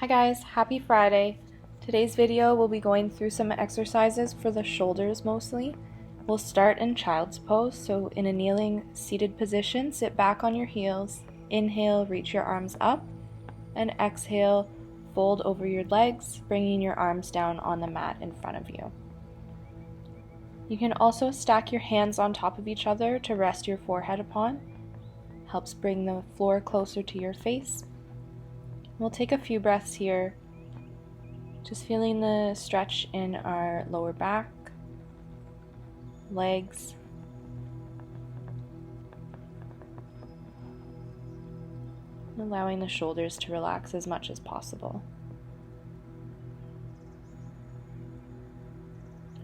Hi guys, happy Friday. Today's video we'll be going through some exercises for the shoulders mostly. We'll start in child's pose, so in a kneeling seated position, sit back on your heels. Inhale, reach your arms up, and exhale, fold over your legs, bringing your arms down on the mat in front of you. You can also stack your hands on top of each other to rest your forehead upon. Helps bring the floor closer to your face. We'll take a few breaths here, just feeling the stretch in our lower back, legs, and allowing the shoulders to relax as much as possible.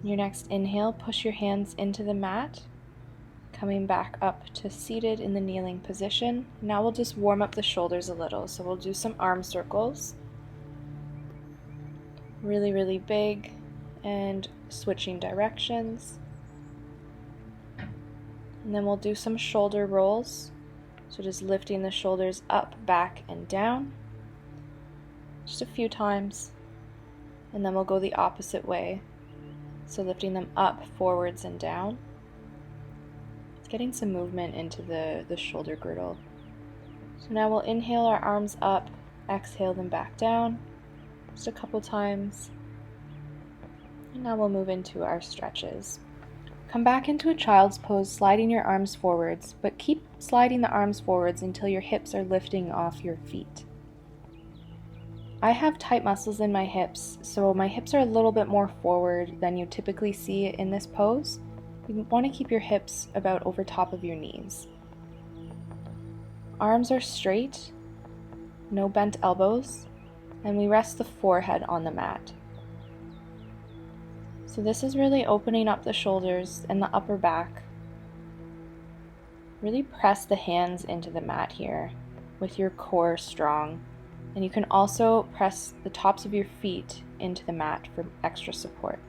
Your next inhale, push your hands into the mat, coming back up to seated in the kneeling position. Now we'll just warm up the shoulders a little. So we'll do some arm circles, really big, and switching directions. And then we'll do some shoulder rolls. So just lifting the shoulders up, back, and down. Just a few times. And then we'll go the opposite way. So lifting them up, forwards, and down. Getting some movement into the shoulder girdle. So now we'll inhale our arms up, exhale them back down, just a couple times. And now we'll move into our stretches. Come back into a child's pose, sliding your arms forwards, but keep sliding the arms forwards until your hips are lifting off your feet. I have tight muscles in my hips, so my hips are a little bit more forward than you typically see in this pose. You want to keep your hips about over top of your knees. Arms are straight, no bent elbows, and we rest the forehead on the mat. So this is really opening up the shoulders and the upper back. Really press the hands into the mat here with your core strong. And you can also press the tops of your feet into the mat for extra support.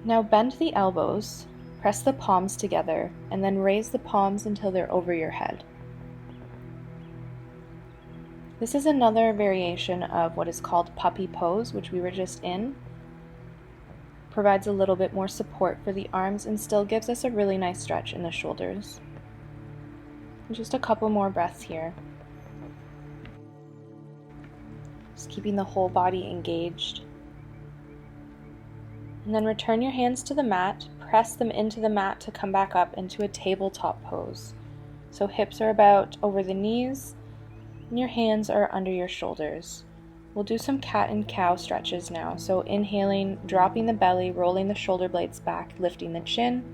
Now bend the elbows, press the palms together, and then raise the palms until they're over your head. This is another variation of what is called puppy pose, which we were just in. Provides a little bit more support for the arms and still gives us a really nice stretch in the shoulders. And just a couple more breaths here. Just keeping the whole body engaged. And then return your hands to the mat, press them into the mat to come back up into a tabletop pose. So hips are about over the knees, and your hands are under your shoulders. We'll do some cat and cow stretches now. So inhaling, dropping the belly, rolling the shoulder blades back, lifting the chin.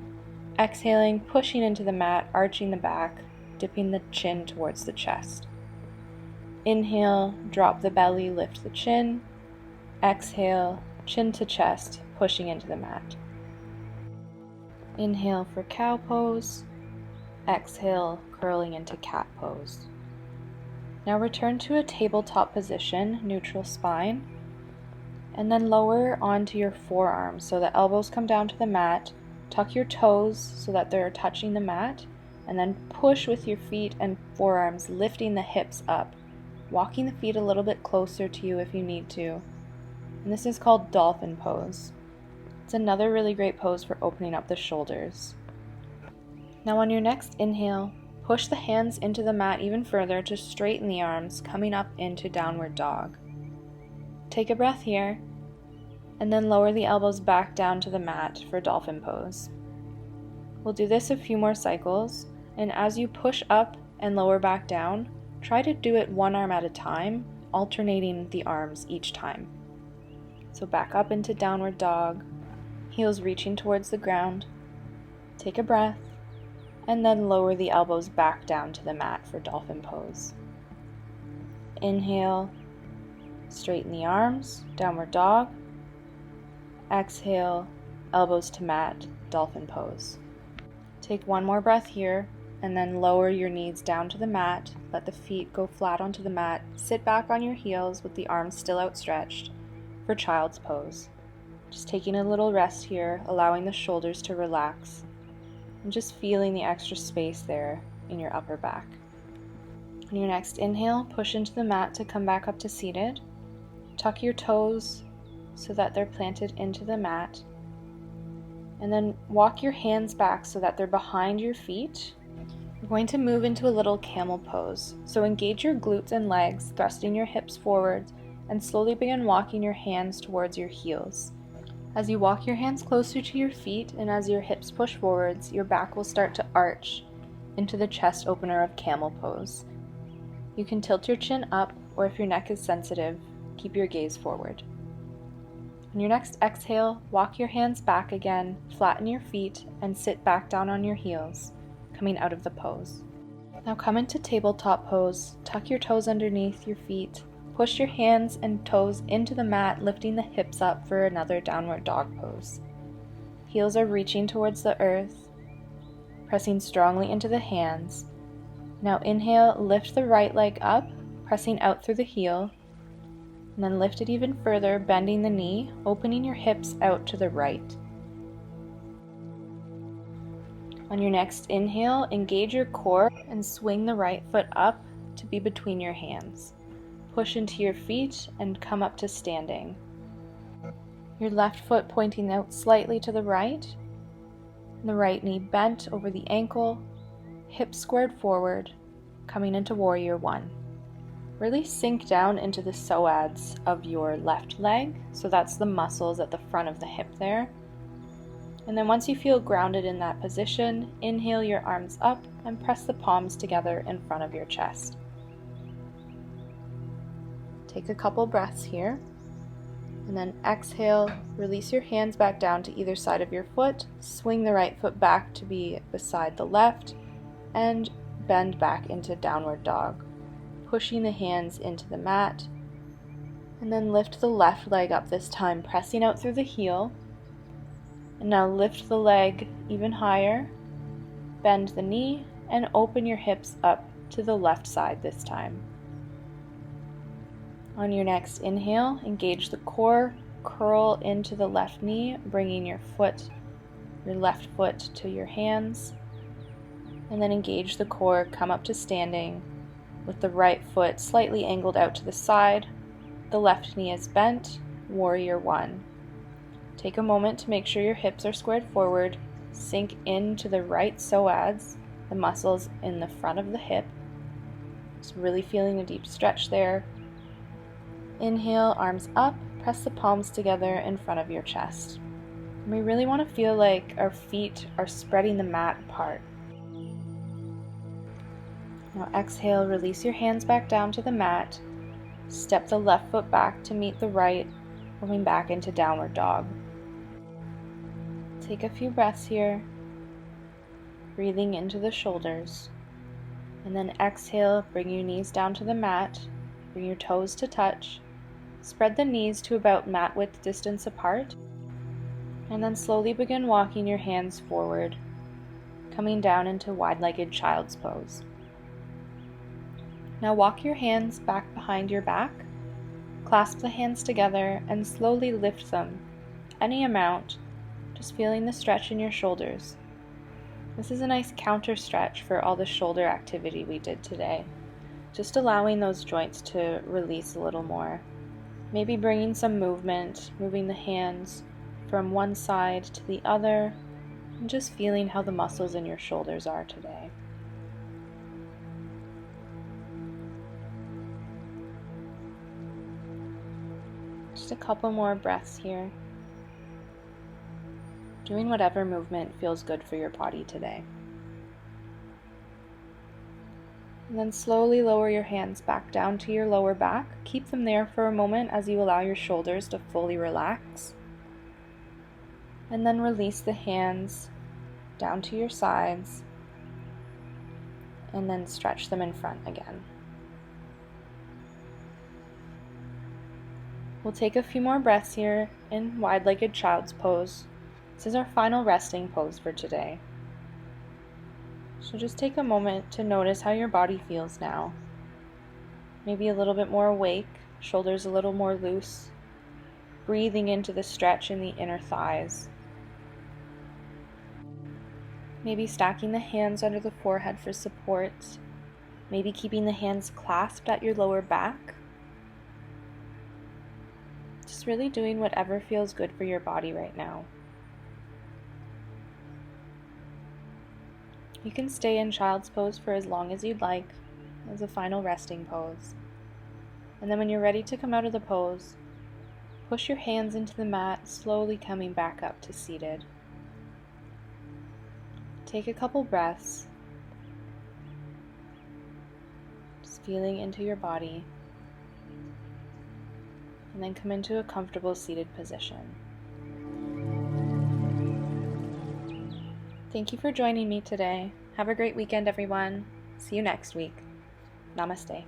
Exhaling, pushing into the mat, arching the back, dipping the chin towards the chest. Inhale, drop the belly, lift the chin. Exhale, chin to chest, pushing into the mat. Inhale for cow pose. Exhale, curling into cat pose. Now return to a tabletop position, neutral spine, and then lower onto your forearms so the elbows come down to the mat. Tuck your toes so that they're touching the mat, and then push with your feet and forearms, lifting the hips up, walking the feet a little bit closer to you if you need to. And this is called dolphin pose. It's another really great pose for opening up the shoulders. Now on your next inhale, push the hands into the mat even further to straighten the arms, coming up into downward dog. Take a breath here, and then lower the elbows back down to the mat for dolphin pose. We'll do this a few more cycles, and as you push up and lower back down, try to do it one arm at a time, alternating the arms each time. So back up into downward dog, heels reaching towards the ground. Take a breath, and then lower the elbows back down to the mat for dolphin pose. Inhale, straighten the arms, downward dog. Exhale, elbows to mat, dolphin pose. Take one more breath here, and then lower your knees down to the mat. Let the feet go flat onto the mat. Sit back on your heels with the arms still outstretched for child's pose. Just taking a little rest here, allowing the shoulders to relax, and just feeling the extra space there in your upper back. On your next inhale, push into the mat to come back up to seated. Tuck your toes so that they're planted into the mat. And then walk your hands back so that they're behind your feet. We're going to move into a little camel pose. So engage your glutes and legs, thrusting your hips forward, and slowly begin walking your hands towards your heels. As you walk your hands closer to your feet and as your hips push forwards, your back will start to arch into the chest opener of camel pose. You can tilt your chin up, or if your neck is sensitive, keep your gaze forward. On your next exhale, walk your hands back again, flatten your feet, and sit back down on your heels, coming out of the pose. Now come into tabletop pose, tuck your toes underneath your feet, push your hands and toes into the mat, lifting the hips up for another downward dog pose. Heels are reaching towards the earth, pressing strongly into the hands. Now inhale, lift the right leg up, pressing out through the heel, and then lift it even further, bending the knee, opening your hips out to the right. On your next inhale, engage your core and swing the right foot up to be between your hands. Push into your feet and come up to standing. Your left foot pointing out slightly to the right, and the right knee bent over the ankle, hips squared forward, coming into Warrior One. Really sink down into the psoas of your left leg, so that's the muscles at the front of the hip there. And then once you feel grounded in that position, inhale your arms up and press the palms together in front of your chest. Take a couple breaths here, and then exhale, release your hands back down to either side of your foot, swing the right foot back to be beside the left, and bend back into downward dog, pushing the hands into the mat, and then lift the left leg up this time, pressing out through the heel. And now lift the leg even higher, bend the knee, and open your hips up to the left side this time. On your next inhale, engage the core, curl into the left knee, bringing your left foot to your hands, and then engage the core, come up to standing with the right foot slightly angled out to the side, the left knee is bent, Warrior One. Take a moment to make sure your hips are squared forward, sink into the right psoas, the muscles in the front of the hip. Just really feeling a deep stretch there. Inhale, arms up, press the palms together in front of your chest. And we really want to feel like our feet are spreading the mat apart. Now exhale, release your hands back down to the mat. Step the left foot back to meet the right, moving back into downward dog. Take a few breaths here, breathing into the shoulders. And then exhale, bring your knees down to the mat, bring your toes to touch. Spread the knees to about mat width distance apart. And then slowly begin walking your hands forward, coming down into wide-legged child's pose. Now walk your hands back behind your back, clasp the hands together, and slowly lift them, any amount, just feeling the stretch in your shoulders. This is a nice counter stretch for all the shoulder activity we did today. Just allowing those joints to release a little more. Maybe bringing some movement, moving the hands from one side to the other, and just feeling how the muscles in your shoulders are today. Just a couple more breaths here. Doing whatever movement feels good for your body today. And then slowly lower your hands back down to your lower back. Keep them there for a moment as you allow your shoulders to fully relax. And then release the hands down to your sides. And then stretch them in front again. We'll take a few more breaths here in wide-legged child's pose. This is our final resting pose for today. So just take a moment to notice how your body feels now. Maybe a little bit more awake, shoulders a little more loose, breathing into the stretch in the inner thighs. Maybe stacking the hands under the forehead for support, maybe keeping the hands clasped at your lower back. Just really doing whatever feels good for your body right now. You can stay in child's pose for as long as you'd like as a final resting pose. And then when you're ready to come out of the pose, push your hands into the mat, slowly coming back up to seated. Take a couple breaths, just feeling into your body, and then come into a comfortable seated position. Thank you for joining me today. Have a great weekend, everyone. See you next week. Namaste.